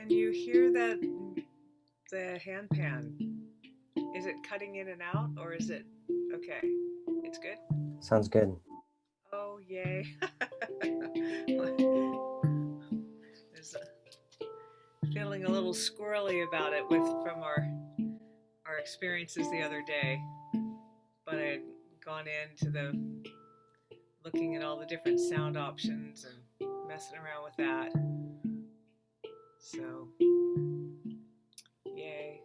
Can you hear that the hand pan? Is it cutting in and out or is it okay? It's good? Sounds good. Oh, yay. There's feeling a little squirrely about it with from our experiences the other day, but I had gone into the looking at all the different sound options and messing around with that. So, yay.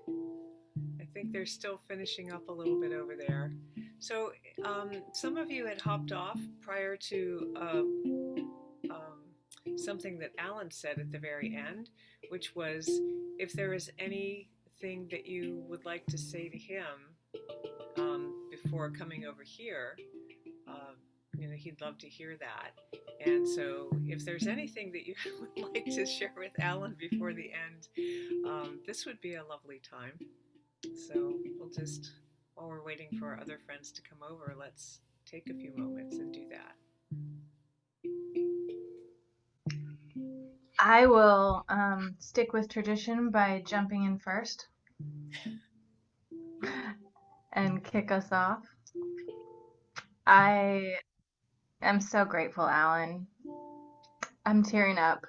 I think they're still finishing up a little bit over there. So, some of you had hopped off prior to something that Alan said at the very end, which was if there is anything that you would like to say to him before coming over here, uh, he'd love to hear that. And so, if there's anything that you would like to share with Alan before the end, this would be a lovely time. So, we'll just, while we're waiting for our other friends to come over, let's take a few moments and do that. I will stick with tradition by jumping in first and kick us off. I am so grateful, Alan. I'm tearing up.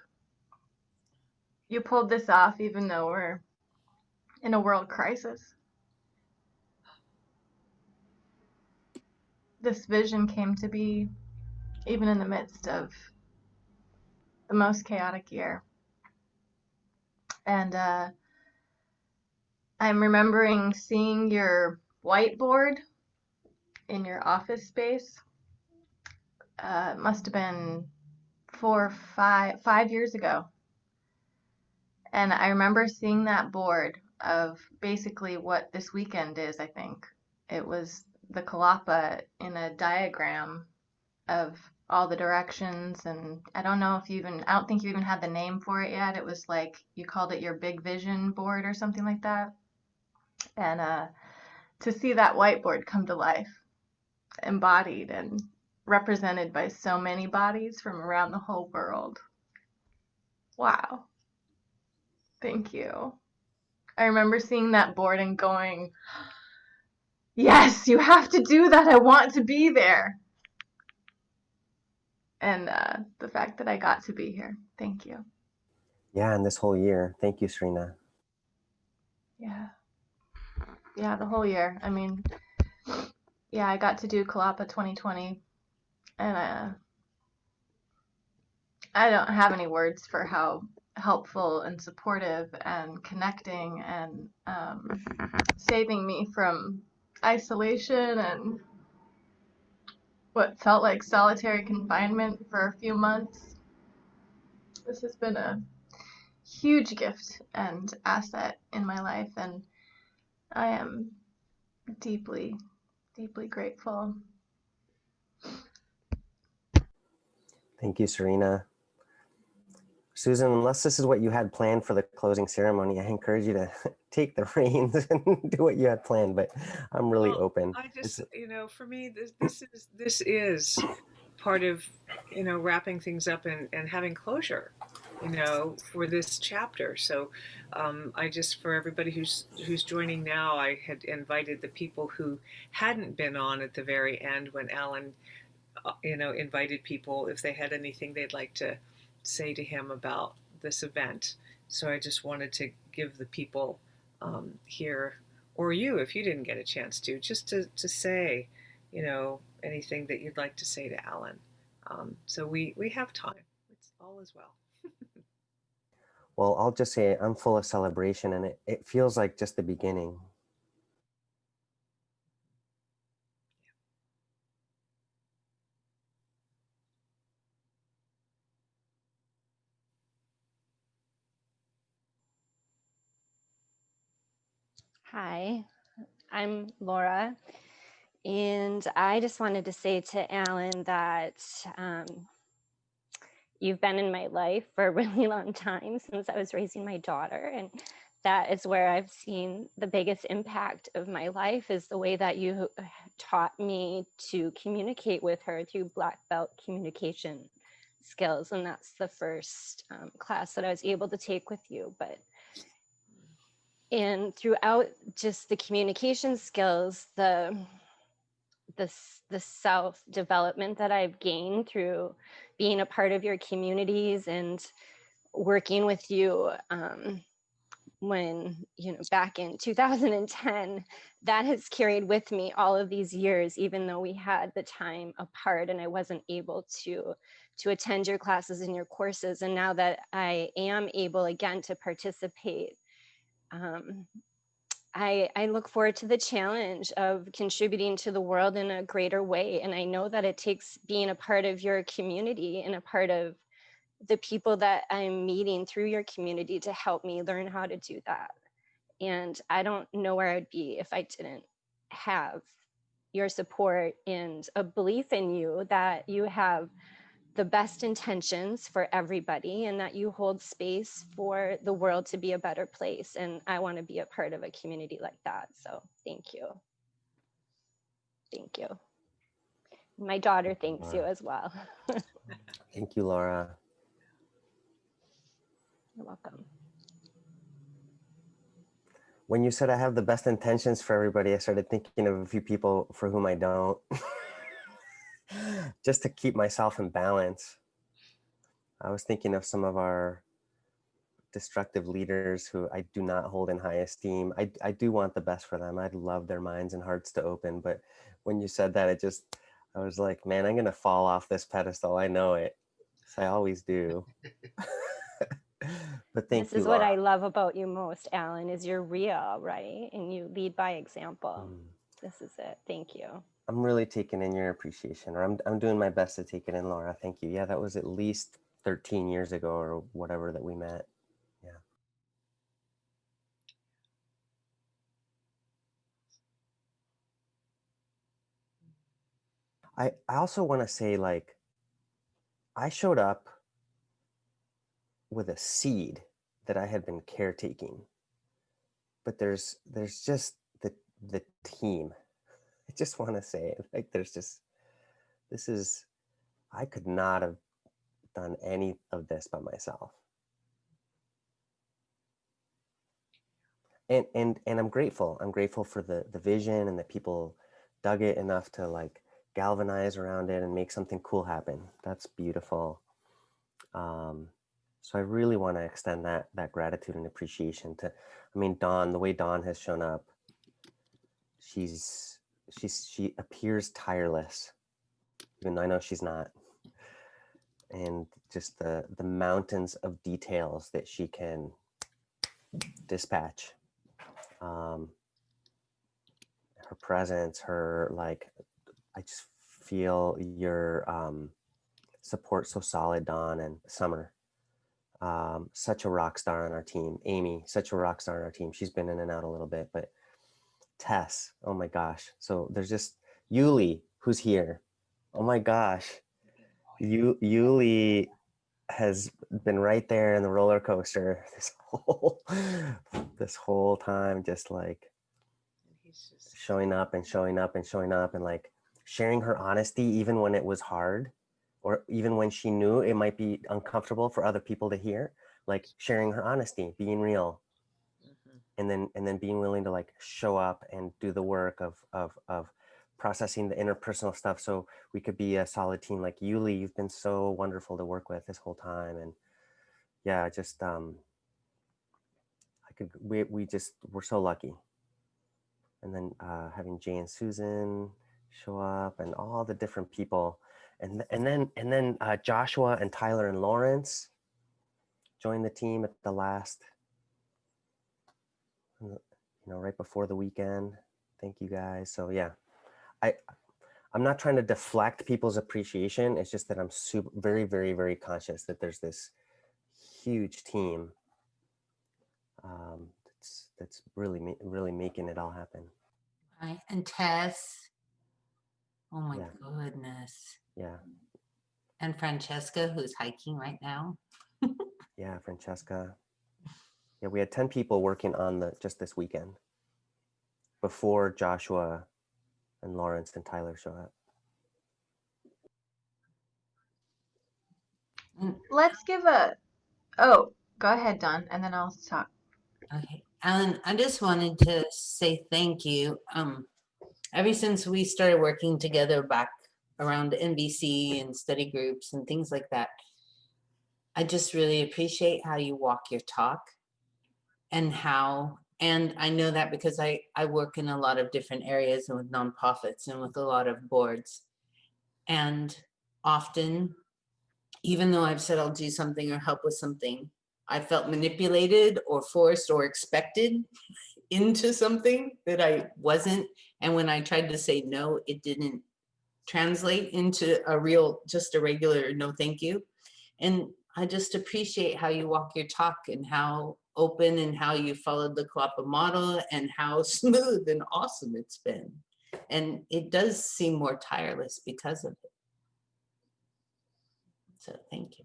You pulled this off even though we're in a world crisis. This vision came to be even in the midst of the most chaotic year. And I'm remembering seeing your whiteboard in your office space. It must have been 5 years ago. And I remember seeing that board of basically what this weekend is, I think. It was the Kalapa in a diagram of all the directions. And I don't think you even had the name for it yet. It was like, you called it your big vision board or something like that. And to see that whiteboard come to life, embodied and represented by so many bodies from around the whole world. Wow. Thank you. I remember seeing that board and going, yes, you have to do that. I want to be there. And the fact that I got to be here. Thank you. Yeah, and this whole year. Thank you, Serena. Yeah. Yeah, the whole year. I mean, yeah, I got to do Kalapa 2020. And I don't have any words for how helpful and supportive and connecting and saving me from isolation and what felt like solitary confinement for a few months. This has been a huge gift and asset in my life, and I am deeply, deeply grateful. Thank you, Serena. Susan, unless this is what you had planned for the closing ceremony, I encourage you to take the reins and do what you had planned, but I'm really open. I just, for me, this is part of, wrapping things up and having closure, for this chapter. So I just, for everybody who's joining now, I had invited the people who hadn't been on at the very end when Alan, invited people if they had anything they'd like to say to him about this event. So I just wanted to give the people here, or you, if you didn't get a chance to, just to say, anything that you'd like to say to Alan. So we have time. It's all as well. Well, I'll just say I'm full of celebration, and it feels like just the beginning. Hi, I'm Laura, and I just wanted to say to Alan that you've been in my life for a really long time, since I was raising my daughter, and that is where I've seen the biggest impact of my life, is the way that you taught me to communicate with her through Black Belt communication skills, and that's the first class that I was able to take with you. But throughout just the communication skills, the self development that I've gained through being a part of your communities and working with you, when, back in 2010, that has carried with me all of these years, even though we had the time apart and I wasn't able to attend your classes and your courses. And now that I am able again to participate, I look forward to the challenge of contributing to the world in a greater way. And I know that it takes being a part of your community and a part of the people that I'm meeting through your community to help me learn how to do that. And I don't know where I'd be if I didn't have your support and a belief in you that you have the best intentions for everybody and that you hold space for the world to be a better place. And I want to be a part of a community like that. So thank you. Thank you. My daughter thanks you as well. Thank you, Laura. You're welcome. When you said I have the best intentions for everybody, I started thinking of a few people for whom I don't, just to keep myself in balance. I was thinking of some of our destructive leaders who I do not hold in high esteem. I do want the best for them. I'd love their minds and hearts to open. But when you said that, I was like, man, I'm going to fall off this pedestal. I know it. So I always do. But thank you, This is Laura. what I love about you most, Alan, is you're real, right? And you lead by example. This is it. Thank you. I'm really taking in your appreciation, or I'm doing my best to take it in, Laura. Thank you. Yeah, that was at least 13 years ago or whatever that we met. Yeah. I also want to say, like, I showed up with a seed that I had been caretaking, but there's just the team. I just want to say, like, I could not have done any of this by myself. And I'm grateful. I'm grateful for the vision and that people dug it enough to like galvanize around it and make something cool happen. That's beautiful. So I really want to extend that gratitude and appreciation to, Dawn, the way Dawn has shown up. She appears tireless, even though I know she's not. And just the mountains of details that she can dispatch. Her presence, I just feel your support so solid, Dawn and Summer. Such a rock star on our team. Amy, such a rock star on our team. She's been in and out a little bit, but Tess, oh my gosh. So there's just Yuli, who's here. Oh my gosh. Yuli has been right there in the roller coaster this whole time, just like showing up and showing up and showing up and like sharing her honesty, even when it was hard, or even when she knew it might be uncomfortable for other people to hear, like sharing her honesty, being real, and then being willing to like show up and do the work of processing the interpersonal stuff so we could be a solid team. Like Yuli, you've been so wonderful to work with this whole time. And yeah, just we're so lucky. And then having Jay and Susan show up and all the different people. And then Joshua and Tyler and Lawrence joined the team at the last, right before the weekend. Thank you guys. So yeah, I'm not trying to deflect people's appreciation. It's just that I'm very, very, very conscious that there's this huge team that's really, really making it all happen. Right. And Tess. Oh my Yeah. goodness. Yeah. And Francesca, who's hiking right now. Yeah, Francesca. Yeah, we had 10 people working on just this weekend before Joshua and Lawrence and Tyler show up. Let's give a, oh, go ahead, Don, and then I'll talk. Okay, Alan, I just wanted to say thank you. Ever since we started working together back around NBC and study groups and things like that, I just really appreciate how you walk your talk and and I know that because I work in a lot of different areas and with nonprofits and with a lot of boards. And often, even though I've said I'll do something or help with something, I felt manipulated or forced or expected into something that I wasn't. And when I tried to say no, it didn't translate into just a regular no thank you. And I just appreciate how you walk your talk and how open and how you followed the Kalapa model and how smooth and awesome it's been. And it does seem more tireless because of it. So thank you.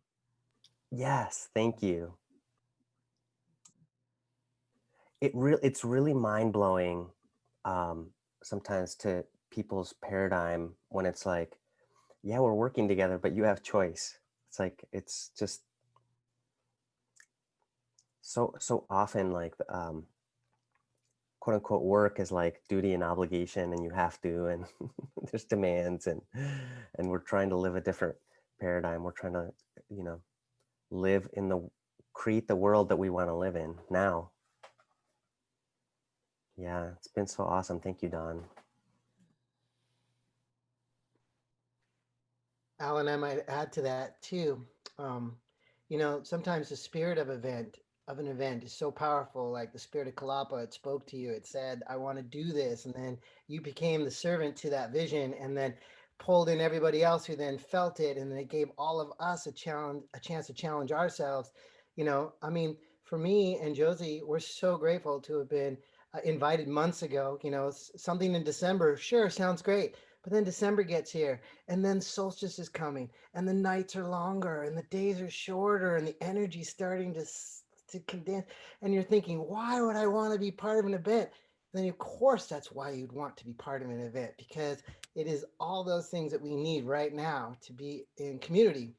Yes, thank you. It's really mind-blowing sometimes to people's paradigm when it's like, yeah, we're working together, but you have choice. It's like, it's just so often like quote unquote work is like duty and obligation, and you have to, and there's demands, and we're trying to live a different paradigm. We're trying to, you know, create the world that we want to live in now. Yeah, it's been so awesome. Thank you, Don. Alan, I might add to that too. You know, sometimes the spirit of an event is so powerful, like the spirit of Kalapa. It spoke to you. It said, I want to do this. And then you became the servant to that vision, and then pulled in everybody else who then felt it. And then it gave all of us a chance to challenge ourselves. You know, I mean, for me and Josie, we're so grateful to have been invited months ago. You know, something in December, sure, sounds great. But then December gets here, and then solstice is coming, and the nights are longer, and the days are shorter, and the energy's starting to condense. And you're thinking, why would I want to be part of an event? And then, of course, that's why you'd want to be part of an event, because it is all those things that we need right now to be in community,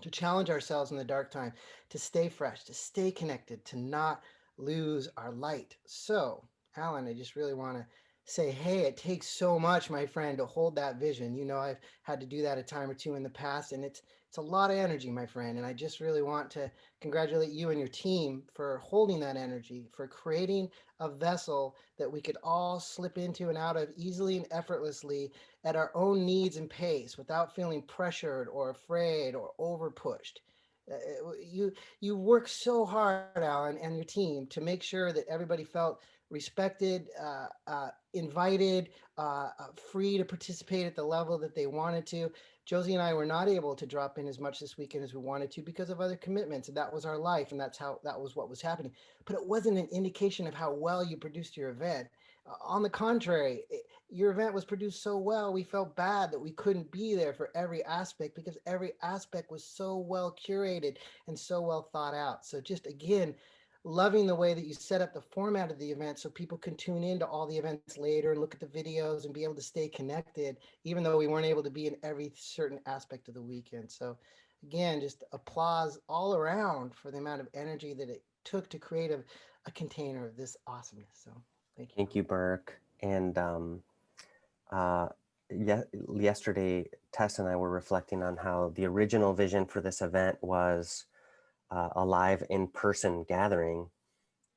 to challenge ourselves in the dark time, to stay fresh, to stay connected, to not lose our light. So, Alan, I just really want to say, hey, it takes so much, my friend, to hold that vision. You know, I've had to do that a time or two in the past, and it's a lot of energy, my friend. And I just really want to congratulate you and your team for holding that energy, for creating a vessel that we could all slip into and out of easily and effortlessly at our own needs and pace without feeling pressured or afraid or over pushed. You work so hard, Alan, and your team to make sure that everybody felt respected, invited, free to participate at the level that they wanted to. Josie and I were not able to drop in as much this weekend as we wanted to because of other commitments, and that was our life, and that was what was happening. But it wasn't an indication of how well you produced your event. On the contrary, your event was produced so well, we felt bad that we couldn't be there for every aspect, because every aspect was so well curated and so well thought out. So just again, loving the way that you set up the format of the event so people can tune into all the events later and look at the videos and be able to stay connected, even though we weren't able to be in every certain aspect of the weekend. So again, just applause all around for the amount of energy that it took to create a container of this awesomeness. So thank you. Thank you, Burke. And uh, yesterday, Tess and I were reflecting on how the original vision for this event was a live in-person gathering,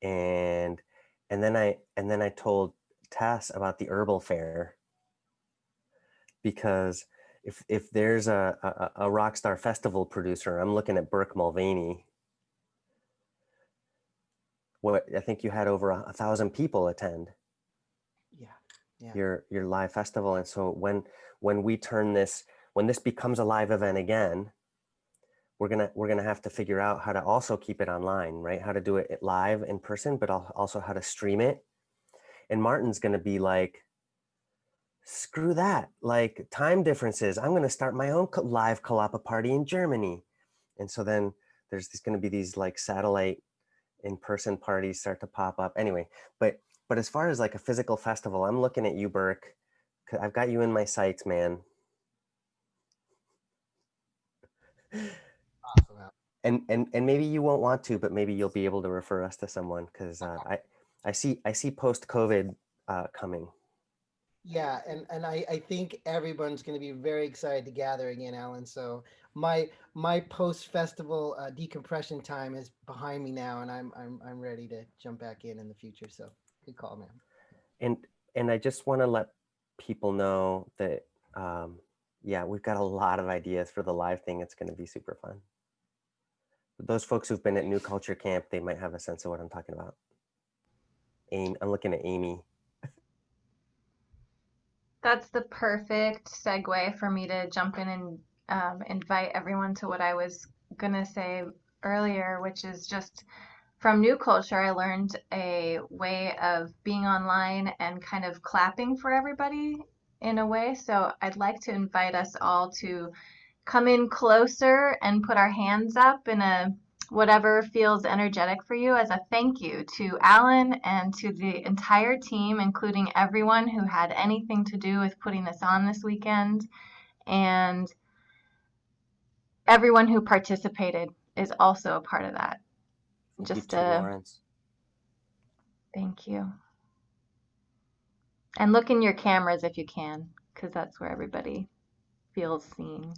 and then I told Tess about the herbal fair, because if there's a Rockstar Festival producer, I'm looking at Burke Mulvaney. What, I think you had over 1,000 people attend. Yeah. Your live festival. And so when we turn this, when this becomes a live event again, we're gonna have to figure out how to also keep it online, right? How to do it live in person, but also how to stream it. And Martin's gonna be like, screw that, like time differences. I'm gonna start my own live Kalapa party in Germany. And so then there's gonna be these like satellite in-person parties start to pop up. Anyway, but as far as like a physical festival, I'm looking at you, Burke. I've got you in my sights, man. Awesome, And maybe you won't want to, but maybe you'll be able to refer us to someone, because I see post COVID coming. Yeah, and I think everyone's going to be very excited to gather again, Alan. So my post festival decompression time is behind me now, and I'm ready to jump back in the future. So good call, man. And I just want to let people know that yeah, we've got a lot of ideas for the live thing. It's going to be super fun. Those folks who've been at New Culture Camp, they might have a sense of what I'm talking about. I'm looking at Amy. That's the perfect segue for me to jump in and invite everyone to what I was going to say earlier, which is just from New Culture, I learned a way of being online and kind of clapping for everybody in a way. So I'd like to invite us all to come in closer and put our hands up in a whatever feels energetic for you as a thank you to Alan and to the entire team, including everyone who had anything to do with putting this on this weekend. And everyone who participated is also a part of that. Thank you Just too, a Lawrence. thank you. And look in your cameras if you can, because that's where everybody feels seen.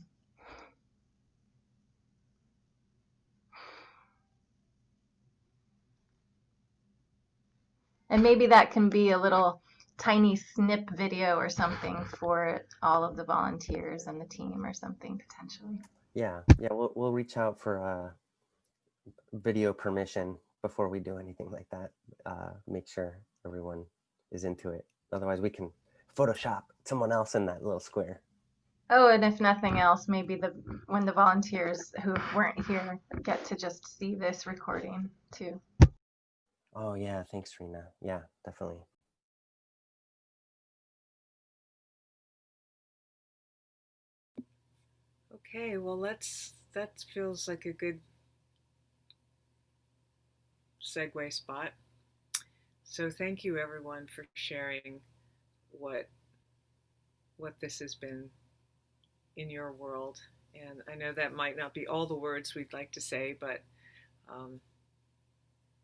And maybe that can be a little tiny snip video or something for all of the volunteers and the team or something potentially. Yeah, we'll reach out for video permission before we do anything like that. Make sure everyone is into it. Otherwise, we can Photoshop someone else in that little square. Oh, and if nothing else, maybe when the volunteers who weren't here get to just see this recording too. Oh yeah, thanks, Rena. Yeah, definitely. Okay, well, that feels like a good segue spot. So thank you everyone for sharing what this has been in your world. And I know that might not be all the words we'd like to say, but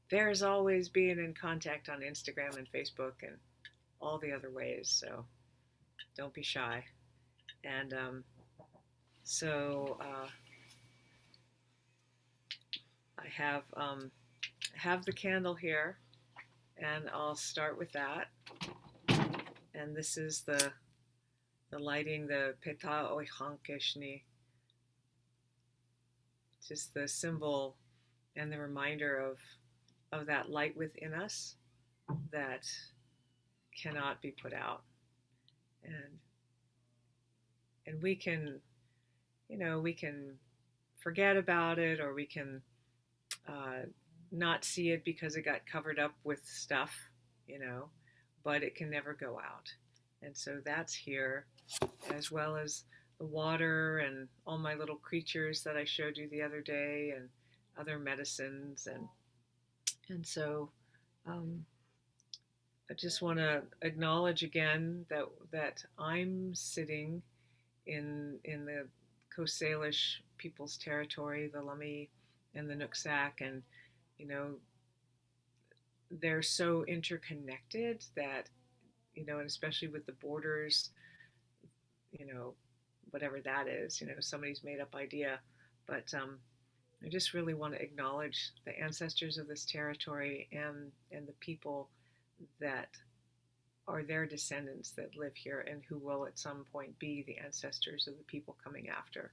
there's always being in contact on Instagram and Facebook and all the other ways. So don't be shy. And so I have the candle here, and I'll start with that. And this is the lighting, the Peta Oihankeshni, just the symbol and the reminder of that light within us that cannot be put out. And we can, we can forget about it, or we can not see it because it got covered up with stuff, but it can never go out. And so that's here, as well as the water and all my little creatures that I showed you the other day, and other medicines. And so I just want to acknowledge again that I'm sitting in the Coast Salish people's territory, the Lummi and the Nooksack, and they're so interconnected that, and especially with the borders, whatever that is, somebody's made up idea. But I just really want to acknowledge the ancestors of this territory and the people that are their descendants that live here and who will at some point be the ancestors of the people coming after.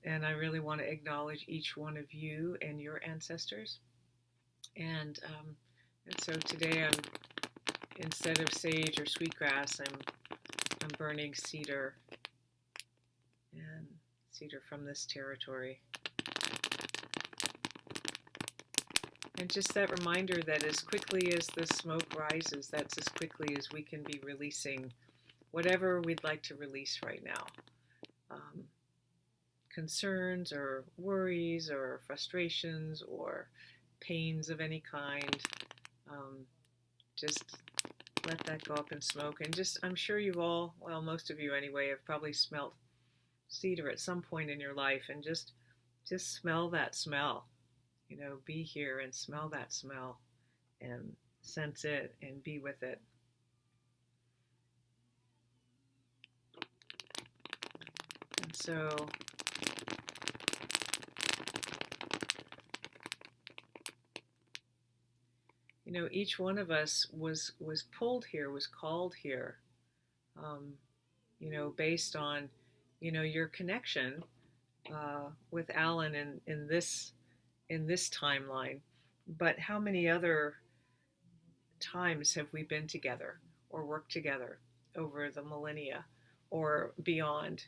And I really want to acknowledge each one of you and your ancestors. And so today instead of sage or sweetgrass, I'm burning cedar, and cedar from this territory. And just that reminder that as quickly as the smoke rises, that's as quickly as we can be releasing whatever we'd like to release right now. Concerns or worries or frustrations or pains of any kind. Just let that go up in smoke. And just, I'm sure you've all, well, most of you anyway, have probably smelt cedar at some point in your life. And just just smell that smell, be here and smell that smell and sense it and be with it. And so each one of us was pulled here, was called here, um, based on your connection with Alan in this timeline. But how many other times have we been together or worked together over the millennia or beyond?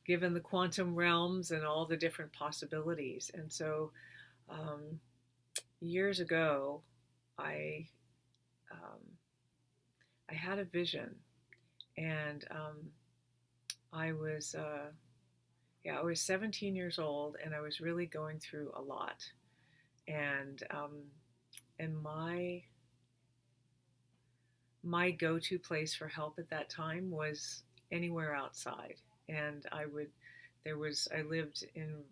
Given the quantum realms and all the different possibilities. And so um, years ago, I um, I had a vision, and I was 17 years old, and I was really going through a lot, and my go-to place for help at that time was anywhere outside. And I lived in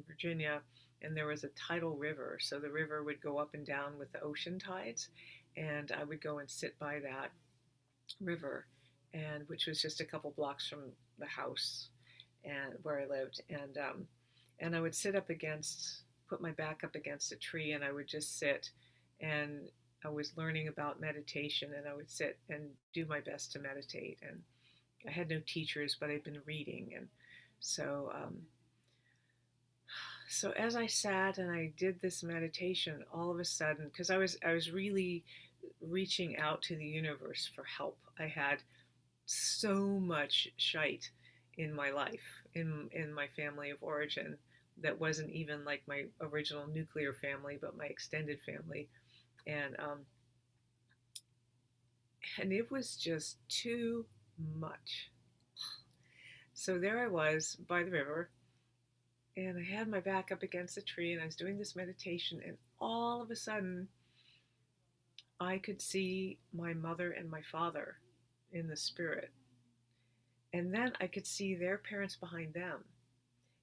Virginia, and there was a tidal river, so the river would go up and down with the ocean tides, and I would go and sit by that river, and which was just a couple blocks from the house and where I lived, and I would put my back up against a tree, and I would just sit, and I was learning about meditation, and I would sit and do my best to meditate. And I had no teachers, but I'd been reading, and so so as I sat and I did this meditation, all of a sudden, because I was really reaching out to the universe for help. I had so much shite in my life, in my family of origin, that wasn't even like my original nuclear family, but my extended family, and it was just too much. So there I was by the river, and I had my back up against a tree, and I was doing this meditation, and all of a sudden, I could see my mother and my father in the spirit. And then I could see their parents behind them.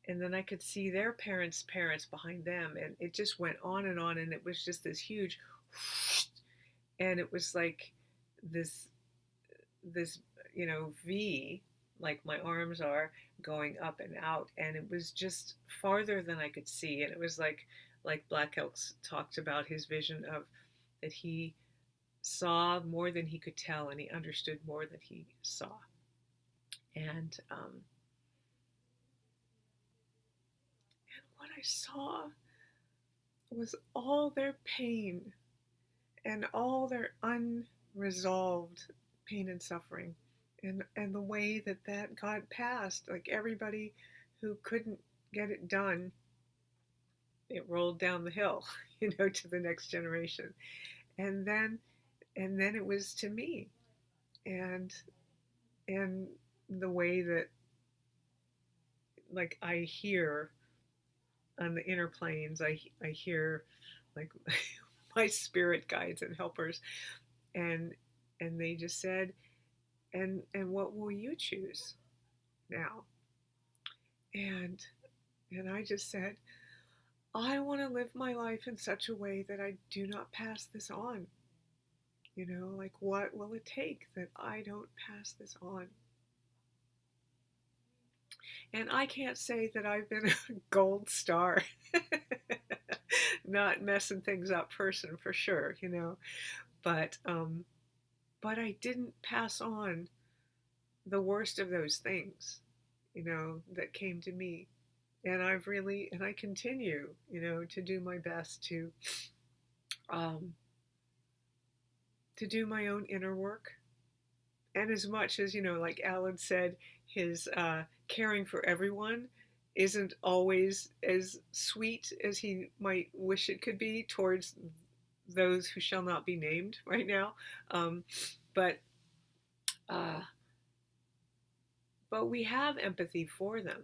And then I could see their parents' parents behind them. And it just went on, and it was just this huge, and it was like this, V, like my arms are going up and out. And it was just farther than I could see. And it was like Black Elks talked about his vision of that he saw more than he could tell, and he understood more than he saw. And what I saw was all their pain and all their unresolved pain and suffering, and the way that got passed. Like everybody who couldn't get it done, it rolled down the hill, to the next generation. And then it was to me, and the way that, like, I hear on the inner planes, I hear, like, my spirit guides and helpers, and they just said, and what will you choose now? And I just said, I want to live my life in such a way that I do not pass this on. Like, what will it take that I don't pass this on? And I can't say that I've been a gold star, not messing things up person for sure, but I didn't pass on the worst of those things, that came to me. And I continue, to do my best um, to do my own inner work. And as much as, like Alan said, his caring for everyone isn't always as sweet as he might wish it could be towards those who shall not be named right now. But we have empathy for them.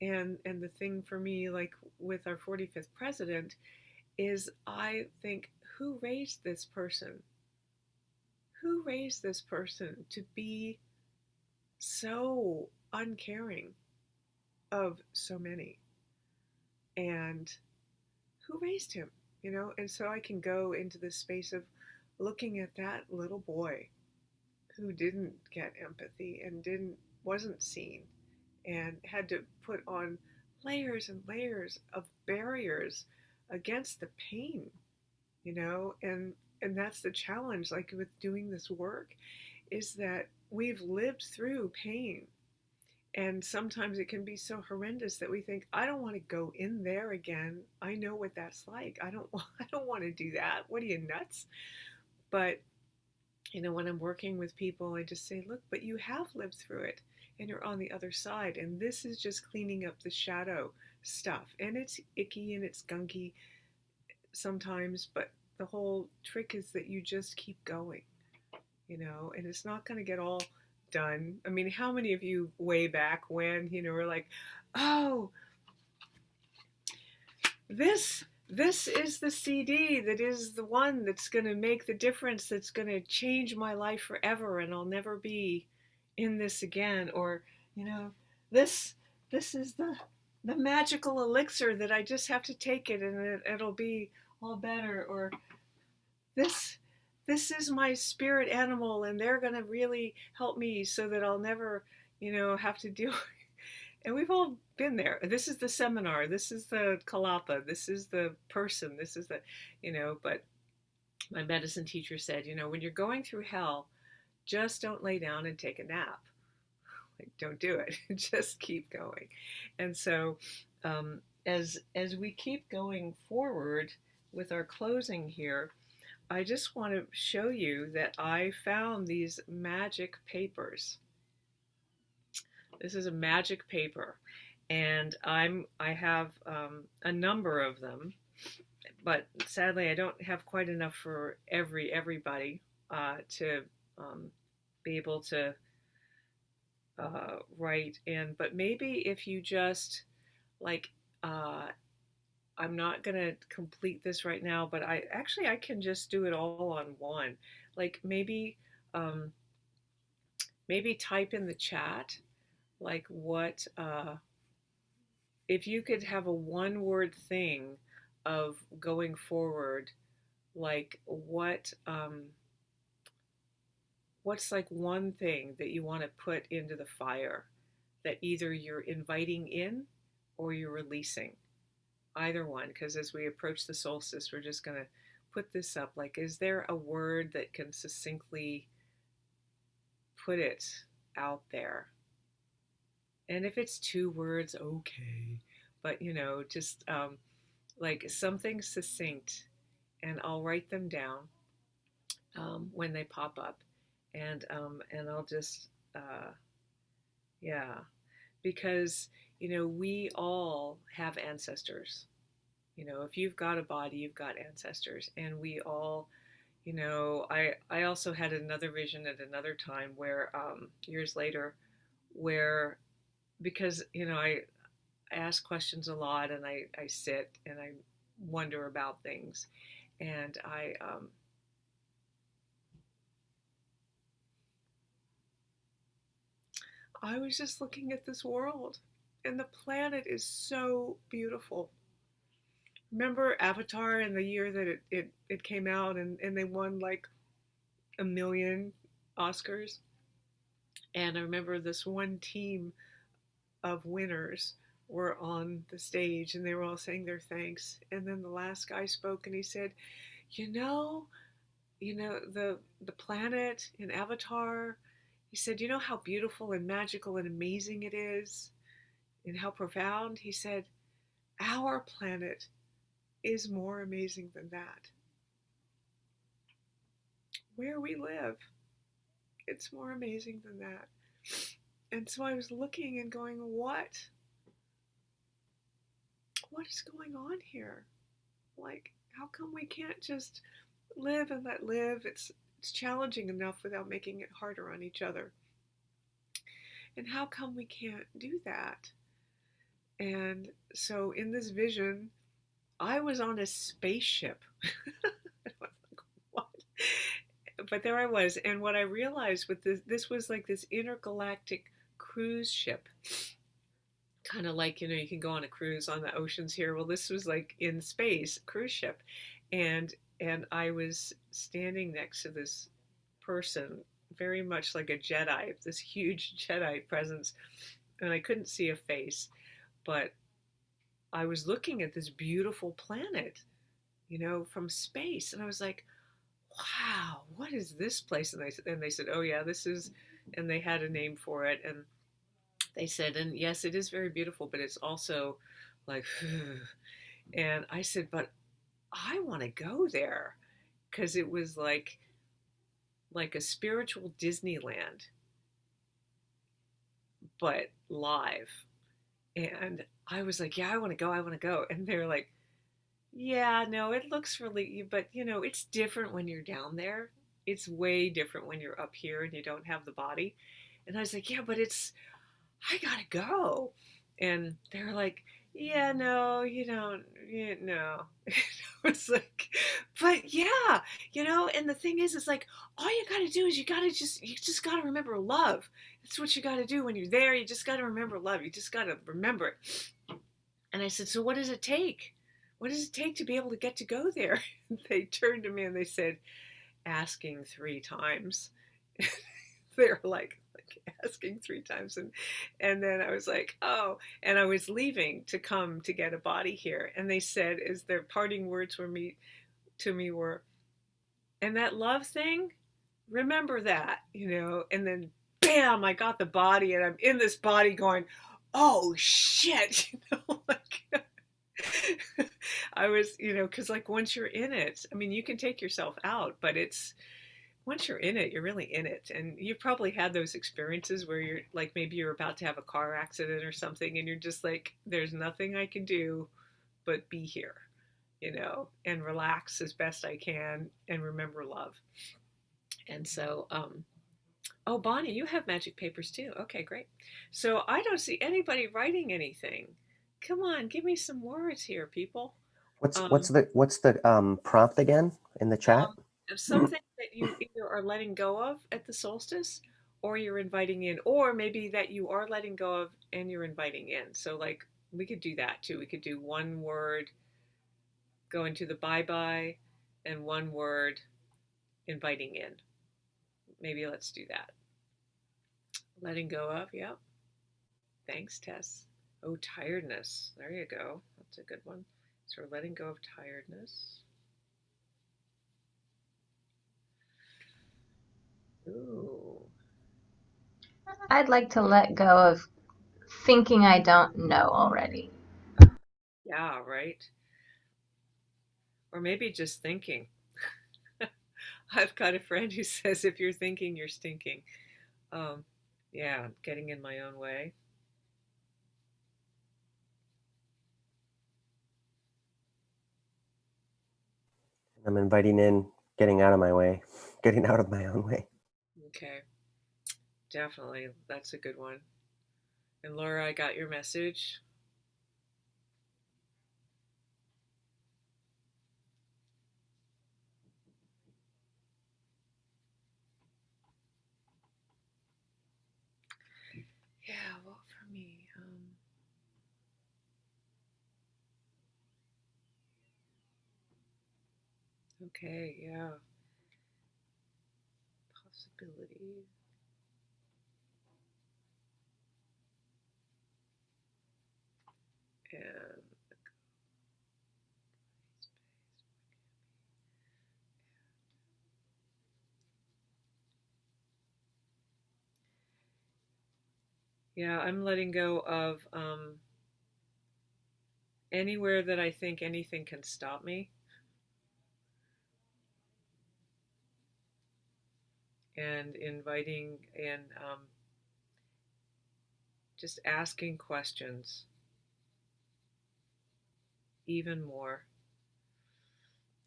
And the thing for me, like with our 45th president, is I think, who raised this person? Who raised this person to be so uncaring of so many. And who raised him? You know, and so I can go into the space of looking at that little boy who didn't get empathy and wasn't seen and had to put on layers and layers of barriers against the pain, you know, and that's the challenge, like with doing this work, is that we've lived through pain, and sometimes it can be so horrendous that we think, I don't want to go in there again. I know what that's like. I don't want to do that. What are you, nuts? But you know, when I'm working with people, I just say, look, but you have lived through it and you're on the other side. And this is just cleaning up the shadow stuff. And it's icky and it's gunky sometimes, but the whole trick is that you just keep going, you know, and it's not going to get all done. I mean, how many of you way back when, you know, were like, oh, this is the CD that is the one that's going to make the difference, that's going to change my life forever, and I'll never be in this again. Or, you know, this is the magical elixir that I just have to take it and it'll be all better. Or this is my spirit animal and they're going to really help me so that I'll never, you know, have to deal. And we've all been there. This is the seminar. This is the kalapa. This is the person. This is the, you know, but my medicine teacher said, you know, when you're going through hell, just don't lay down and take a nap. Like, don't do it. Just keep going. And so as we keep going forward with our closing here, I just want to show you that I found these magic papers. This is a magic paper, and I have a number of them, but sadly I don't have quite enough for everybody to be able to write in. But maybe if you just like, I'm not gonna complete this right now, but I can just do it all on one. Like maybe type in the chat like what if you could have a one word thing of going forward, like what's like one thing that you want to put into the fire that either you're inviting in or you're releasing, either one, because as we approach the solstice we're just going to put this up. Like, is there a word that can succinctly put it out there? And if it's two words, okay. But, you know, just like something succinct, and I'll write them down when they pop up. And I'll just, yeah, because, you know, we all have ancestors. You know, if you've got a body, you've got ancestors. And we all, you know, I also had another vision at another time where years later, where, because, you know, I ask questions a lot, and I sit and I wonder about things, and I was just looking at this world, and the planet is so beautiful. Remember Avatar in the year that it came out, and they won like 1 million Oscars? And I remember this one team of winners were on the stage and they were all saying their thanks. And then the last guy spoke and he said, you know, the planet in Avatar, he said, you know how beautiful and magical and amazing it is and how profound? He said, our planet is more amazing than that. Where we live, it's more amazing than that. And so I was looking and going, what is going on here? Like, how come we can't just live and let live? It's challenging enough without making it harder on each other. And how come we can't do that? And so in this vision, I was on a spaceship. What? But there I was. And what I realized with this was like this intergalactic cruise ship kind of like, you can go on a cruise on the oceans here. Well, this was like in space, cruise ship. And I was standing next to this person, very much like a Jedi, this huge Jedi presence, and I couldn't see a face, but I was looking at this beautiful planet, from space, and I was like, "Wow, what is this place?" And they said, "Oh yeah, this is," and they had a name for it, and they said, "And yes, it is very beautiful, but it's also like," and I said, "But I want to go there," because it was like a spiritual Disneyland, but live. And I was like, "Yeah, I want to go. I want to go." And they're like, "Yeah, no, it looks really, but it's different when you're down there. It's way different when you're up here and you don't have the body." And I was like, "Yeah, but I gotta go." And they're like, "Yeah, no, you don't, no." It's like, but yeah, and the thing is, it's like, all you gotta do is you just gotta remember love. That's what you gotta do when you're there. You just gotta remember love. You just gotta remember it. And I said, "So what does it take? What does it take to be able to get to go there?" They turned to me and they said, "Asking 3 times." They're like asking 3 times, and then I was like, "Oh," and I was leaving to come to get a body here, and they said, as their parting words to me were, "And that love thing, remember that," and then bam, I got the body, and I'm in this body going, "Oh shit," like I was, because like once you're in it, I mean, you can take yourself out, but it's once you're in it, you're really in it. And you've probably had those experiences where you're like, maybe you're about to have a car accident or something, and you're just like, there's nothing I can do but be here, and relax as best I can and remember love. And so, oh, Bonnie, you have magic papers too. Okay, great. So I don't see anybody writing anything. Come on, give me some words here, people. What's the prompt again in the chat? Something that you either are letting go of at the solstice, or you're inviting in, or maybe that you are letting go of and you're inviting in. So like we could do that too. We could do one word going to the bye-bye and one word inviting in. Maybe let's do that. Letting go of, yep. Thanks, Tess. Oh, tiredness. There you go. That's a good one. So we're letting go of tiredness. Ooh. I'd like to let go of thinking I don't know already. Yeah, right. Or maybe just thinking. I've got a friend who says, if you're thinking, you're stinking. Um, yeah, getting in my own way. I'm inviting in getting out of my way, getting out of my own way. Okay, definitely. That's a good one. And Laura, I got your message. Yeah, well, for me, okay, yeah, possibility. And yeah, I'm letting go of anywhere that I think anything can stop me, and inviting and just asking questions even more.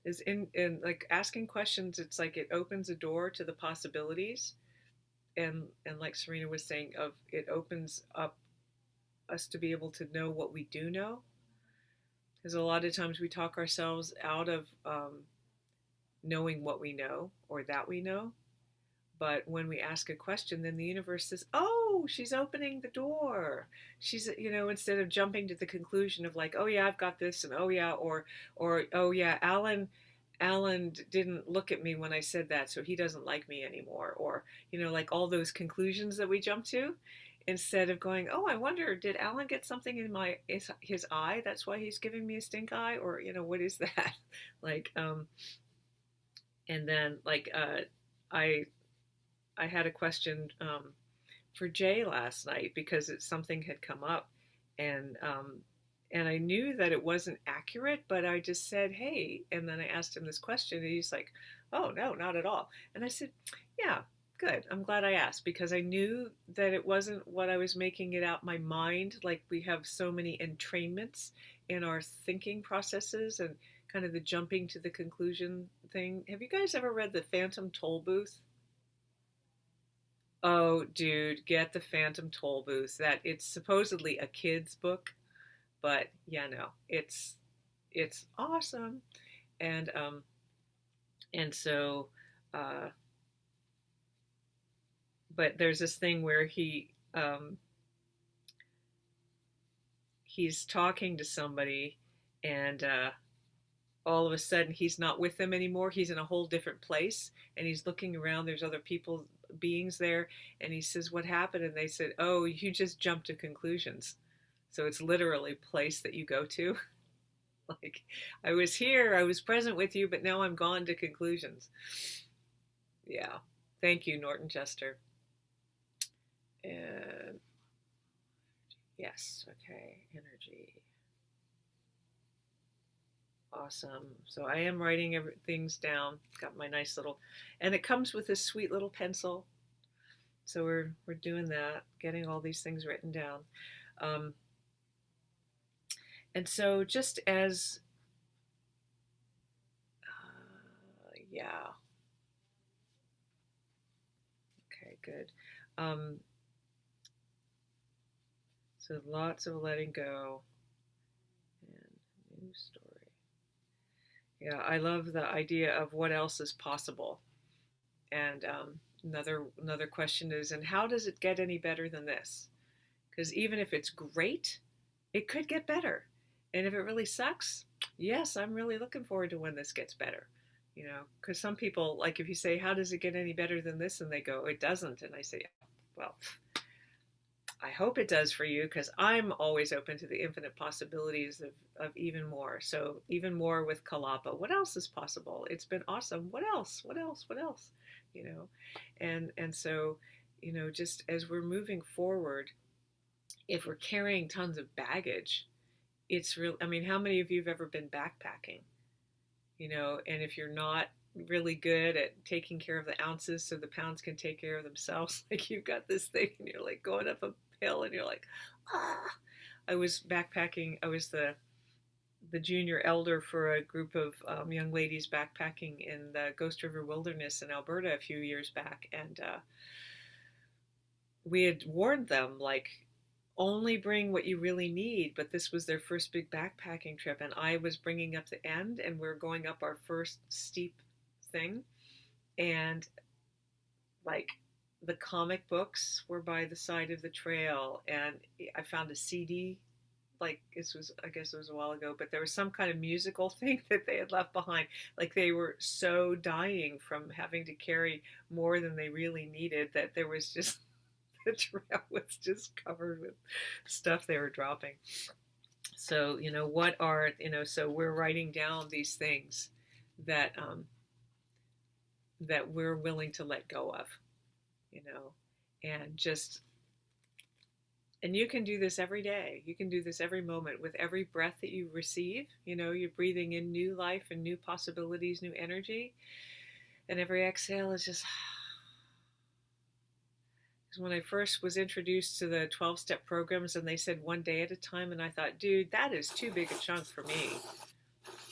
Is in like asking questions, it's like it opens a door to the possibilities, and like Serena was saying, of it opens up us to be able to know what we do know, because a lot of times we talk ourselves out of knowing what we know or that we know. But when we ask a question, then the universe says, "Oh, oh, she's opening the door. She's, instead of jumping to the conclusion of like, oh yeah, I've got this, and oh yeah, or oh yeah, Alan didn't look at me when I said that, so he doesn't like me anymore, or like all those conclusions that we jump to, instead of going, oh, I wonder, did Alan get something in his eye? That's why he's giving me a stink eye, or what is that? Like, and then like I I had a question for Jay last night because something had come up, and I knew that it wasn't accurate, but I just said, "Hey," and then I asked him this question, and he's like, "Oh no, not at all." And I said, "Yeah, good. I'm glad I asked because I knew that it wasn't what I was making it out my mind. Like we have so many entrainments in our thinking processes and kind of the jumping to the conclusion thing. Have you guys ever read The Phantom Toll Booth? Oh, dude, get The Phantom Toll Booth. That it's supposedly a kid's book, but yeah, no, it's awesome. And and so uh but there's this thing where he's talking to somebody, and all of a sudden he's not with them anymore. He's in a whole different place, and he's looking around. There's other people, beings there, and he says, "What happened?" And they said, "Oh, you just jumped to conclusions." So it's literally a place that you go to. Like, I was here, I was present with you, but now I'm gone to conclusions. Yeah. Thank you, Norton Chester. And yes, okay, energy. Awesome. So I am writing things down. Got my nice little, and it comes with this sweet little pencil. So we're doing that, getting all these things written down. Um, and so just as, yeah. Okay, good. Um, so lots of letting go and new story. Yeah, I love the idea of what else is possible. And another question is, and how does it get any better than this? Because even if it's great, it could get better. And if it really sucks, yes, I'm really looking forward to when this gets better. Because some people, like if you say, how does it get any better than this? And they go, it doesn't. And I say, well, I hope it does for you because I'm always open to the infinite possibilities of even more. So even more with Kalapa. What else is possible? It's been awesome. What else? What else? What else? And so, just as we're moving forward, if we're carrying tons of baggage, it's real. I mean, how many of you have ever been backpacking? And if you're not really good at taking care of the ounces so the pounds can take care of themselves, like you've got this thing and you're like going up a hill and you're like, ah. I was backpacking. I was the junior elder for a group of young ladies backpacking in the Ghost River Wilderness in Alberta a few years back, and we had warned them like, only bring what you really need. But this was their first big backpacking trip, and I was bringing up the end, and we're going up our first steep thing, and like the comic books were by the side of the trail, and I found a CD. Like this was, I guess it was a while ago, but there was some kind of musical thing that they had left behind. Like they were so dying from having to carry more than they really needed that there was just, the trail was just covered with stuff they were dropping. So, so we're writing down these things that, that we're willing to let go of, and just, and you can do this every day. You can do this every moment with every breath that you receive. You're breathing in new life and new possibilities, new energy. And every exhale is just, because when I first was introduced to the 12-step programs and they said one day at a time, and I thought, dude, that is too big a chunk for me.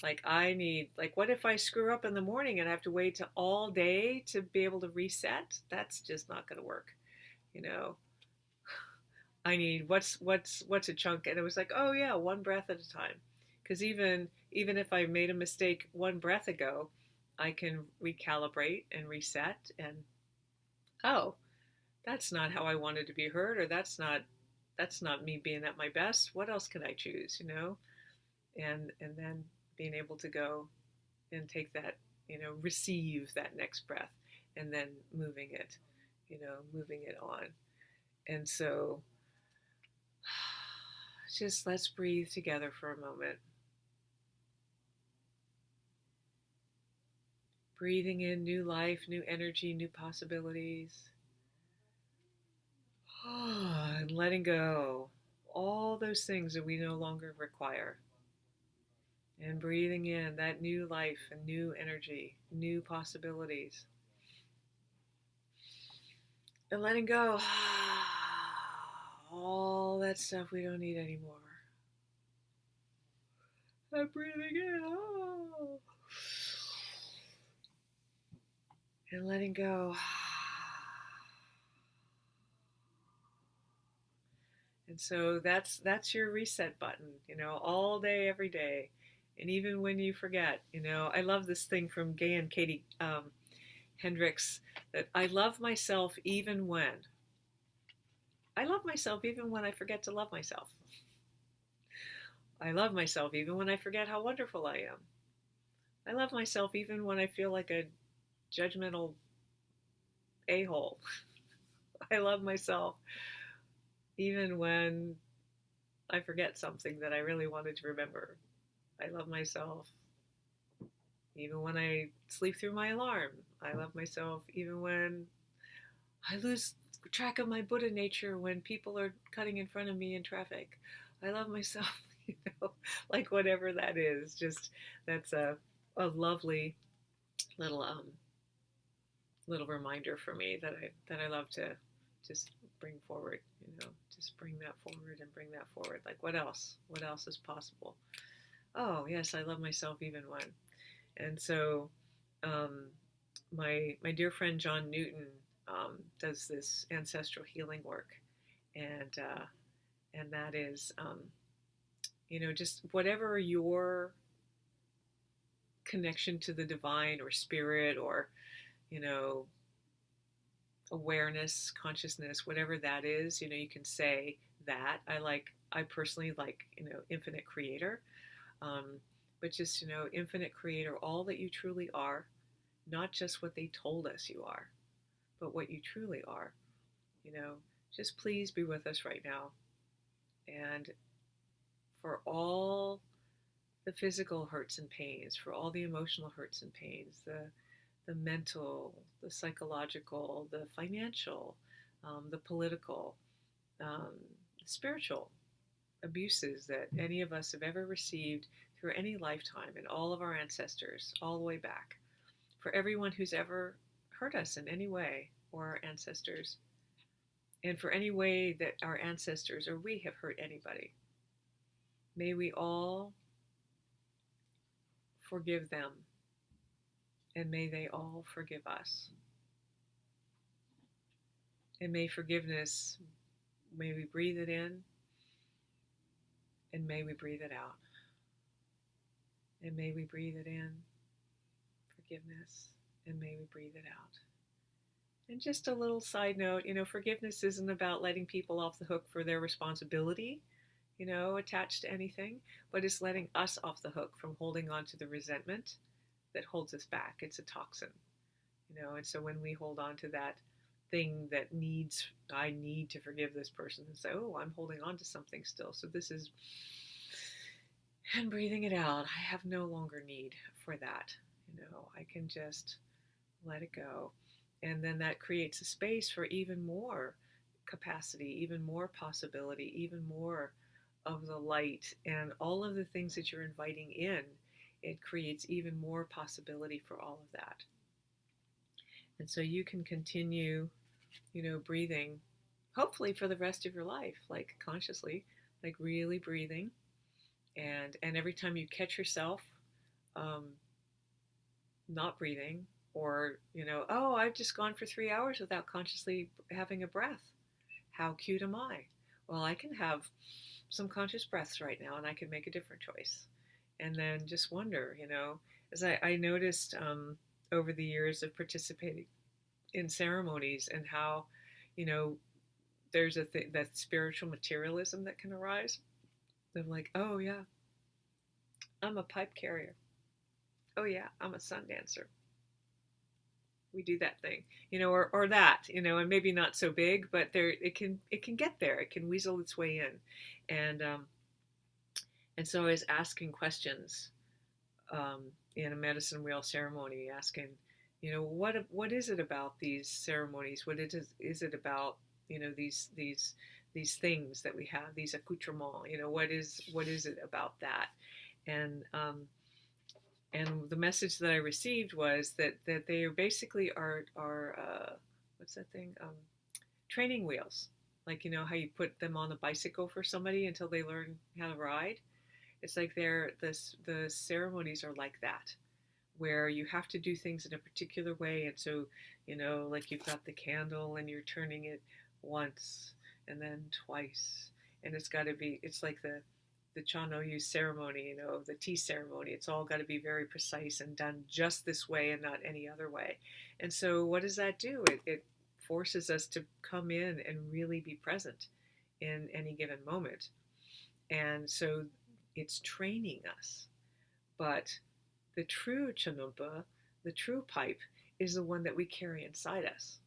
Like I need, like, what if I screw up in the morning and I have to wait to all day to be able to reset? That's just not going to work. I need, what's a chunk? And it was like, oh yeah, one breath at a time. Because even if I made a mistake one breath ago, I can recalibrate and reset, and oh, that's not how I wanted to be heard, or that's not me being at my best. What else can I choose, you know? And then being able to go and take that, you know, receive that next breath, and then moving it, you know, moving it on. And so just let's breathe together for a moment. Breathing in new life, new energy, new possibilities. And letting go all those things that we no longer require. And breathing in that new life and new energy, new possibilities. And letting go all that stuff we don't need anymore. And breathing in. And letting go. And so that's your reset button, you know, all day, every day. And even when you forget, you know, I love this thing from Gay and Katie Hendricks, that I love myself even when. I love myself even when I forget to love myself. I love myself even when I forget how wonderful I am. I love myself even when I feel like a judgmental a-hole. I love myself even when I forget something that I really wanted to remember. I love myself even when I sleep through my alarm. I love myself even when I lose track of my Buddha nature when people are cutting in front of me in traffic. I love myself, you know, like whatever that is. Just that's a lovely little little reminder for me that I love to just bring forward, you know, just bring that forward and bring that forward. Like what else? What else is possible? Oh yes, I love myself even when. And so um, my dear friend John Newton does this ancestral healing work, and that is you know, just whatever your connection to the divine or spirit or, you know, awareness, consciousness, whatever that is, you know, you can say that. I personally like, you know, infinite creator, um, but just, you know, infinite creator, all that you truly are, not just what they told us you are, but what you truly are, you know, just please be with us right now. And for all the physical hurts and pains, for all the emotional hurts and pains, the mental, the psychological, the financial, the political, um, the spiritual abuses that any of us have ever received through any lifetime, and all of our ancestors, all the way back, for everyone who's ever hurt us in any way, or our ancestors, and for any way that our ancestors or we have hurt anybody. May we all forgive them, and may they all forgive us. And may forgiveness, may we breathe it in, and may we breathe it out. And may we breathe it in, forgiveness, and may we breathe it out. And just a little side note, you know, forgiveness isn't about letting people off the hook for their responsibility, you know, attached to anything, but it's letting us off the hook from holding on to the resentment that holds us back. It's a toxin, you know, and so when we hold on to that thing that needs, I need to forgive this person, and say, oh, I'm holding on to something still. So this is, and breathing it out. I have no longer need for that. You know, I can just let it go. And then that creates a space for even more capacity, even more possibility, even more of the light, and all of the things that you're inviting in. It creates even more possibility for all of that. And so you can continue, you know, breathing, hopefully for the rest of your life, like consciously, like really breathing. And every time you catch yourself not breathing, or, you know, oh, I've just gone for 3 hours without consciously having a breath. How cute am I? Well, I can have some conscious breaths right now, and I can make a different choice. And then just wonder, you know, as I noticed over the years of participating in ceremonies, and how, you know, there's a thing, that spiritual materialism that can arise. They're like, oh yeah, I'm a pipe carrier. Oh yeah, I'm a sun dancer. We do that thing, or that, and maybe not so big, but there it can get there. It can weasel its way in, and so I was asking questions in a medicine wheel ceremony, asking, what is it about these ceremonies? What is it about, these things that we have, these accoutrements? What is it about that? And and the message that I received was that they are basically are what's that thing? Training wheels. Like, how you put them on the bicycle for somebody until they learn how to ride. It's like the ceremonies are like that, where you have to do things in a particular way. And so, like you've got the candle and you're turning it once and then twice. And it's like the Chanoyu ceremony, the tea ceremony. It's all got to be very precise and done just this way and not any other way. And so what does that do? It forces us to come in and really be present in any given moment. And so it's training us. But the true chanumpa, the true pipe, is the one that we carry inside us.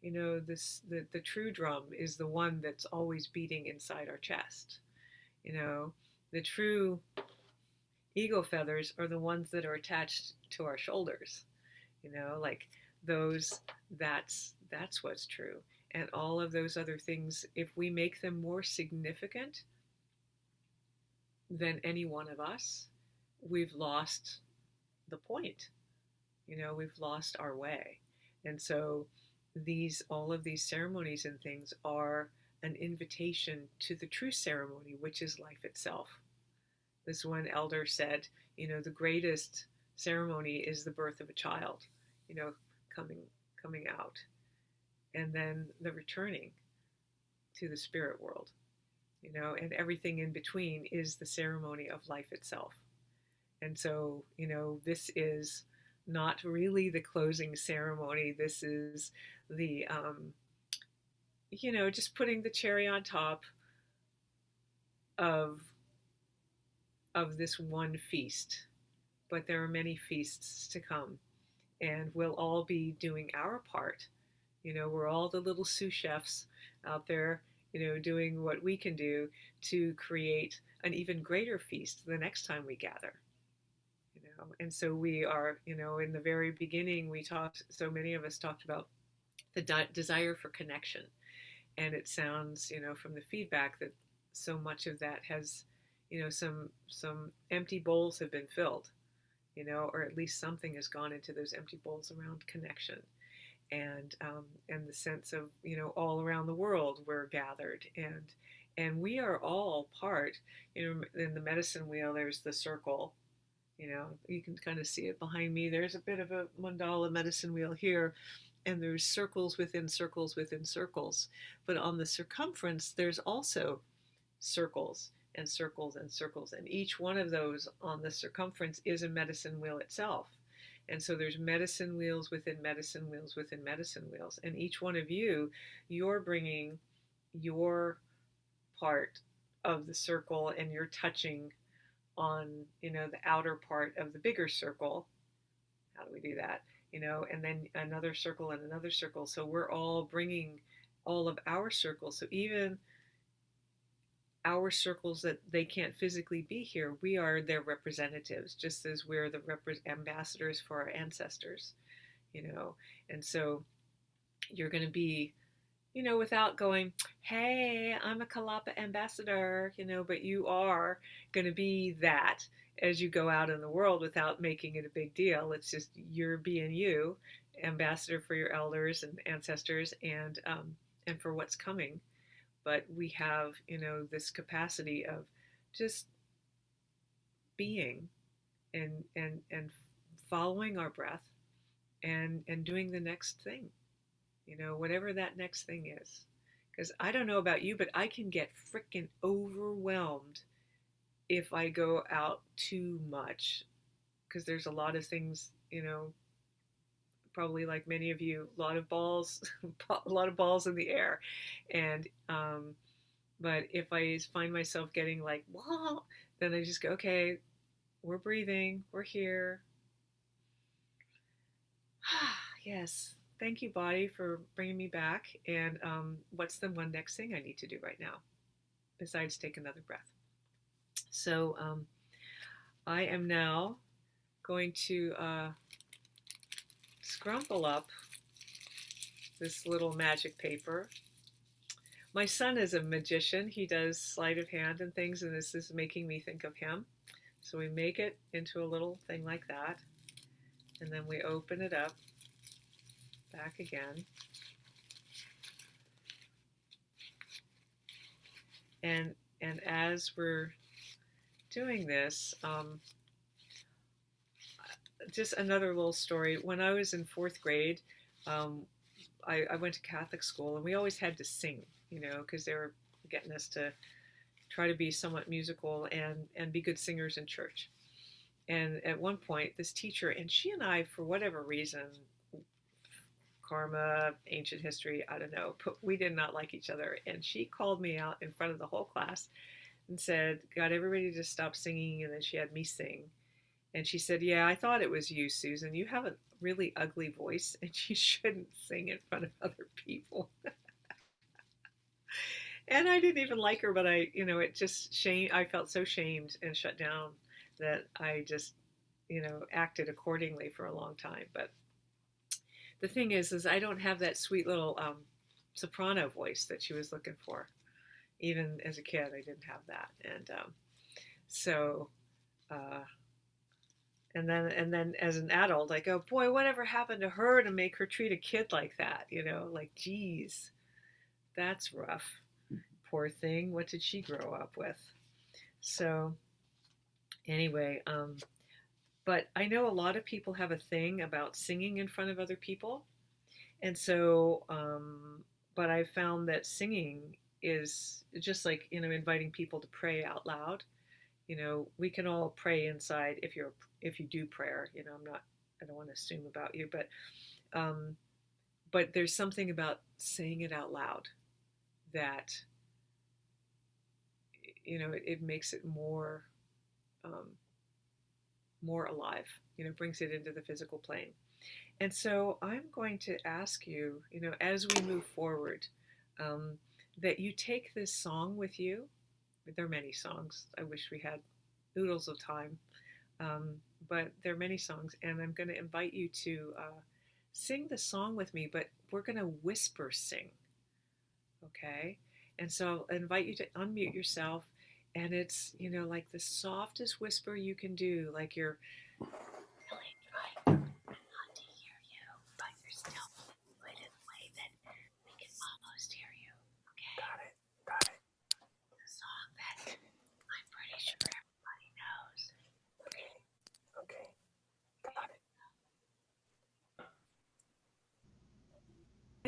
The true drum is the one that's always beating inside our chest. The true ego feathers are the ones that are attached to our shoulders. Like those, that's what's true. And all of those other things, if we make them more significant than any one of us, we've lost the point. We've lost our way. And so all of these ceremonies and things are an invitation to the true ceremony, which is life itself. This one elder said, the greatest ceremony is the birth of a child, coming out, and then the returning to the spirit world, and everything in between is the ceremony of life itself. And so, this is not really the closing ceremony. This is the, just putting the cherry on top of this one feast. But there are many feasts to come, and we'll all be doing our part. We're all the little sous chefs out there, doing what we can do to create an even greater feast the next time we gather. And so we are, in the very beginning, so many of us talked about the desire for connection. And it sounds, from the feedback, that so much of that has, some empty bowls have been filled, or at least something has gone into those empty bowls around connection. And the sense of, all around the world we're gathered, and we are all part, in the medicine wheel, there's the circle. You can kind of see it behind me. There's a bit of a mandala medicine wheel here, and there's circles within circles within circles. But on the circumference, there's also circles and circles and circles. And each one of those on the circumference is a medicine wheel itself. And so there's medicine wheels within medicine wheels within medicine wheels. And each one of you're bringing your part of the circle, and you're touching on, the outer part of the bigger circle. How do we do that? And then another circle and another circle. So we're all bringing all of our circles. So even our circles that they can't physically be here, we are their representatives, just as we're the ambassadors for our ancestors, And so you're going to be, without going, hey, I'm a Kalapa ambassador, but you are going to be that as you go out in the world without making it a big deal. It's just you're being you, ambassador for your elders and ancestors, and for what's coming. But we have, this capacity of just being and following our breath and doing the next thing. Whatever that next thing is. Because I don't know about you, but I can get freaking overwhelmed if I go out too much. Because there's a lot of things, probably like many of you, a lot of balls, a lot of balls in the air. And, but if I find myself getting like, wow, then I just go, okay, we're breathing, we're here. Yes. Thank you, body, for bringing me back. And what's the one next thing I need to do right now besides take another breath? So I am now going to scrumple up this little magic paper. My son is a magician. He does sleight of hand and things, and this is making me think of him. So we make it into a little thing like that, and then we open it up back again. And as we're doing this, just another little story. When I was in fourth grade, I went to Catholic school, and we always had to sing, you know, because they were getting us to try to be somewhat musical and be good singers in church. And at one point, this teacher, and she and I, for whatever reason, karma, ancient history, I don't know, but we did not like each other. And she called me out in front of the whole class and said, got everybody to stop singing. And then she had me sing. And she said, yeah, I thought it was you, Susan. You have a really ugly voice, and you shouldn't sing in front of other people. And I didn't even like her, but I, you know, it just I felt so shamed and shut down that I just, you know, acted accordingly for a long time. But the thing is I don't have that sweet little soprano voice that she was looking for. Even as a kid, I didn't have that. And so, and then as an adult, I go, boy, whatever happened to her to make her treat a kid like that? You know, like, geez, that's rough. Poor thing. What did she grow up with? So anyway, but I know a lot of people have a thing about singing in front of other people. And so, but I found that singing is just like, you know, inviting people to pray out loud. You know, we can all pray inside if you do prayer. You know, I don't want to assume about you, but there's something about saying it out loud that, you know, it makes it more more alive, you know, brings it into the physical plane. And so I'm going to ask you, you know, as we move forward, that you take this song with you. There are many songs. I wish we had oodles of time, but there are many songs, and I'm going to invite you to sing the song with me, but we're going to whisper sing, okay? And so I'll invite you to unmute yourself, and it's, you know, like the softest whisper you can do, like you're really trying not to hear you, but you're still doing it in a way that we can almost hear you, okay? Got it. Got it. The song that I'm pretty sure everybody knows. Okay. Okay. Got it.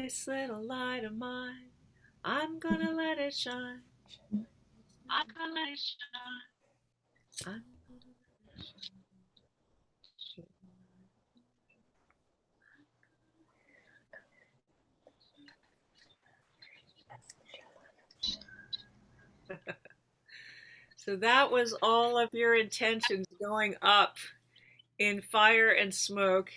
This little light of mine, I'm gonna let it shine. I'm gonna let it shine. I'm gonna let it shine. So that was all of your intentions going up in fire and smoke.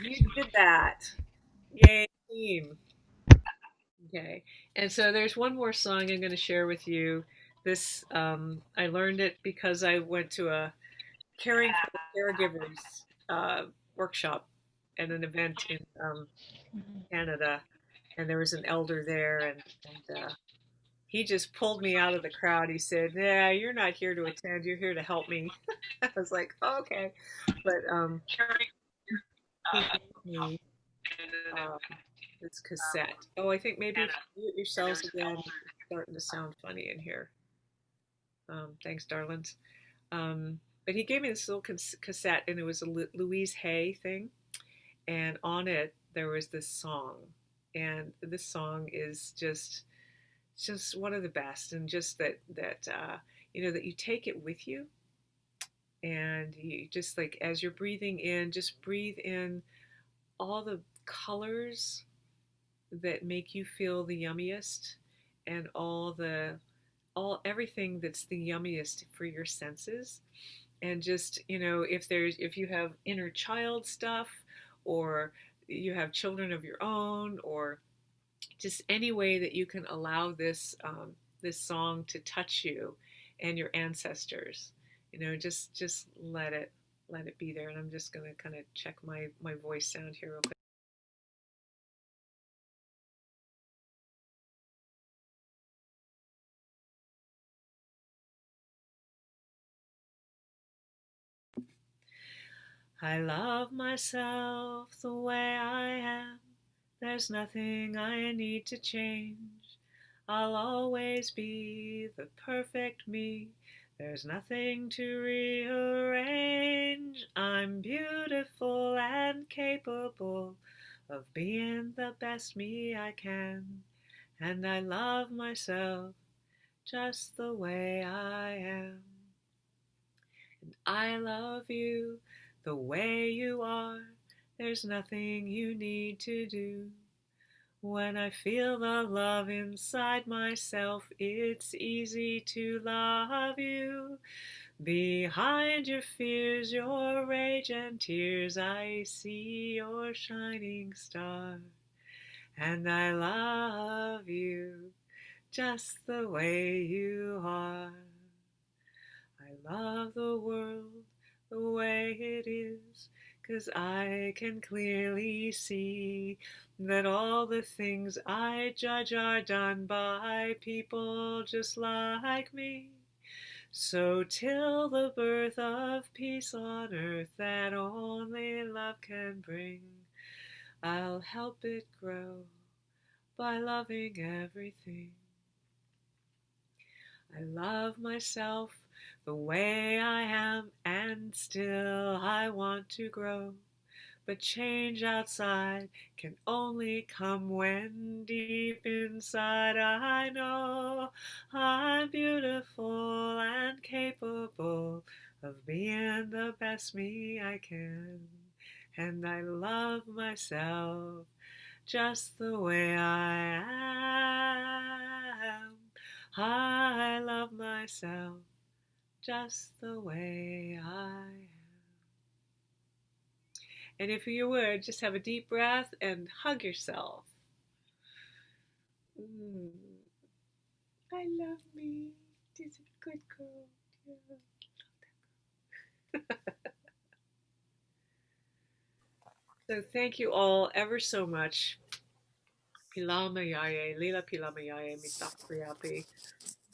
You did that. Yay, team. Okay. And so there's one more song I'm going to share with you. This, I learned it because I went to a caring for caregivers workshop at an event in Canada. And there was an elder there, and he just pulled me out of the crowd. He said, "Yeah, you're not here to attend. You're here to help me." I was like, oh, "Okay," but he gave me um, this cassette. Oh, I think maybe if you mute yourselves again, it's starting to sound funny in here. Thanks, darlings. But he gave me this little cassette, and it was a Louise Hay thing, and on it there was this song, and this song is just one of the best, and just that you know, that you take it with you, And you just like, as you're breathing in, just breathe in all the colors that make you feel the yummiest, and all everything that's the yummiest for your senses. And just, if you have inner child stuff, or you have children of your own, or just any way that you can allow this song to touch you and your ancestors, just let it be there. And I'm just going to kind of check my voice sound here real quick. I love myself the way I am. There's nothing I need to change. I'll always be the perfect me. There's nothing to rearrange. I'm beautiful and capable of being the best me I can. And I love myself just the way I am. And I love you the way you are. There's nothing you need to do. When I feel the love inside myself, it's easy to love you. Behind your fears, your rage and tears, I see your shining star. And I love you just the way you are. I love the world the way it is, 'cause I can clearly see that all the things I judge are done by people just like me. So till the birth of peace on earth that only love can bring, I'll help it grow by loving everything. I love myself the way I am, and still I want to grow. But change outside can only come when deep inside I know I'm beautiful and capable of being the best me I can. And I love myself just the way I am. I love myself just the way I am. And if you would, just have a deep breath and hug yourself. Mm, I love me. She's a good girl. Yeah. So thank you all ever so much. Pilamayaye, Lila Pilamayaye, Mitakriapi,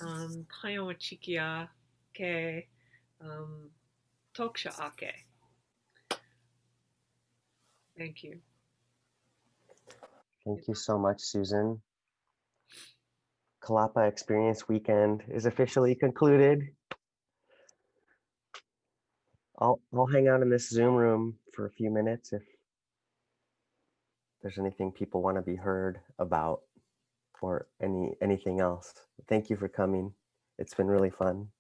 Payawachikia, Ke, Toksha Ake. Thank you. Thank you so much, Susan. Kalapa Experience Weekend is officially concluded. I'll hang out in this Zoom room for a few minutes if there's anything people want to be heard about, or anything else. Thank you for coming. It's been really fun.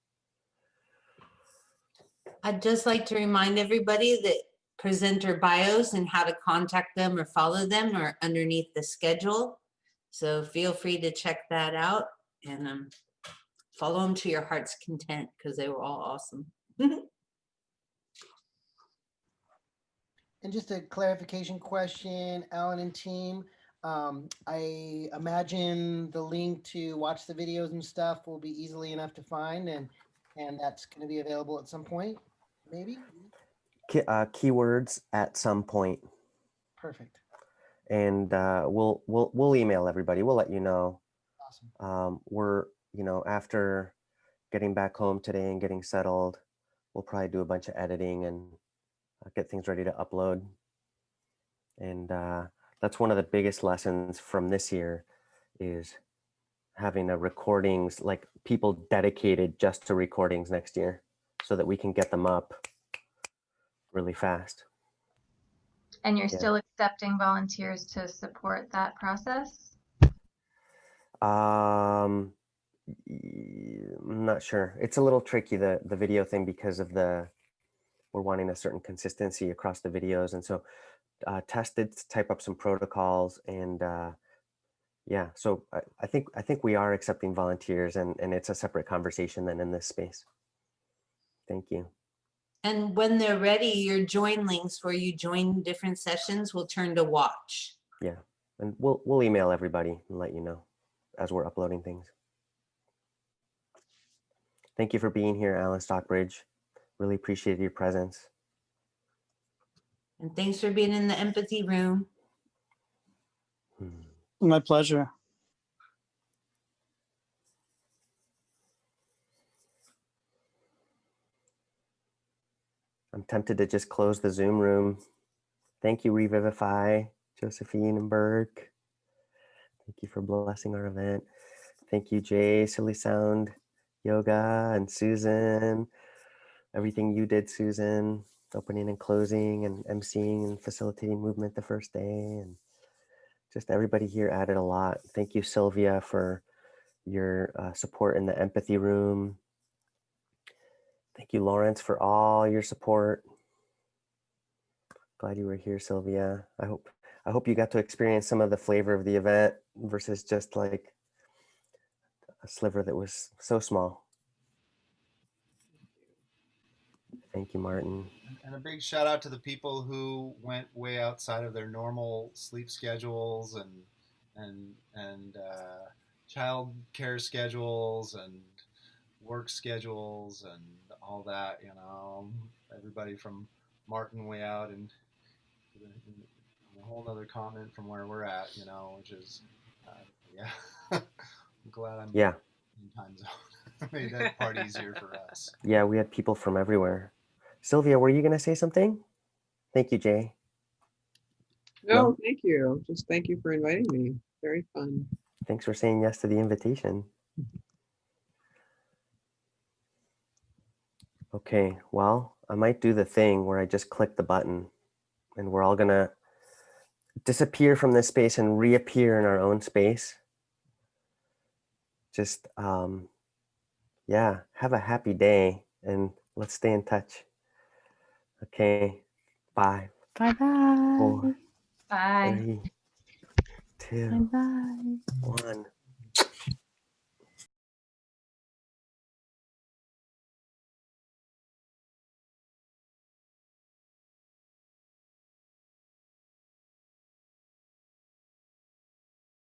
I'd just like to remind everybody that presenter bios and how to contact them or follow them are underneath the schedule. So feel free to check that out and follow them to your heart's content, because they were all awesome. And just a clarification question, Alan and team. I imagine the link to watch the videos and stuff will be easily enough to find, and that's going to be available at some point, maybe. Keywords at some point, Perfect. and we'll email everybody. We'll let you know. Awesome. We're after getting back home today and getting settled, we'll probably do a bunch of editing and get things ready to upload. And that's one of the biggest lessons from this year, is having a recordings, like people dedicated just to recordings next year, so that we can get them up really fast. And you're still accepting volunteers to support that process? I'm not sure. It's a little tricky, the video thing, because of the we're wanting a certain consistency across the videos. And so test it, type up some protocols, and yeah, so I think we are accepting volunteers, and it's a separate conversation than in this space. Thank you. And when they're ready, your join links where you join different sessions will turn to watch. Yeah, and we'll email everybody and let you know as we're uploading things. Thank you for being here, Alan Stockbridge. Really appreciate your presence. And thanks for being in the empathy room. My pleasure. I'm tempted to just close the Zoom room. Thank you, Revivify, Josephine and Burke. Thank you for blessing our event. Thank you, Jay, Silly Sound Yoga, and Susan. Everything you did, Susan, opening and closing and emceeing and facilitating movement the first day. And just everybody here added a lot. Thank you, Sylvia, for your support in the empathy room. Thank you, Lawrence, for all your support. Glad you were here, Sylvia. I hope you got to experience some of the flavor of the event versus just like a sliver that was so small. Thank you, Martin. And a big shout out to the people who went way outside of their normal sleep schedules and child care schedules and work schedules and all that. You know, everybody from Martin way out and a whole other continent from where we're at. You know, which is yeah. I'm glad I'm in time zone. Made that part easier for us. Yeah, we had people from everywhere. Sylvia, were you going to say something? Thank you, Jay. No, thank you. Just thank you for inviting me. Very fun. Thanks for saying yes to the invitation. Okay, well, I might do the thing where I just click the button and we're all going to disappear from this space and reappear in our own space. Just, yeah, have a happy day and let's stay in touch. Okay, 5, Bye-bye. 4, Bye. 3, 2, Bye-bye. 1.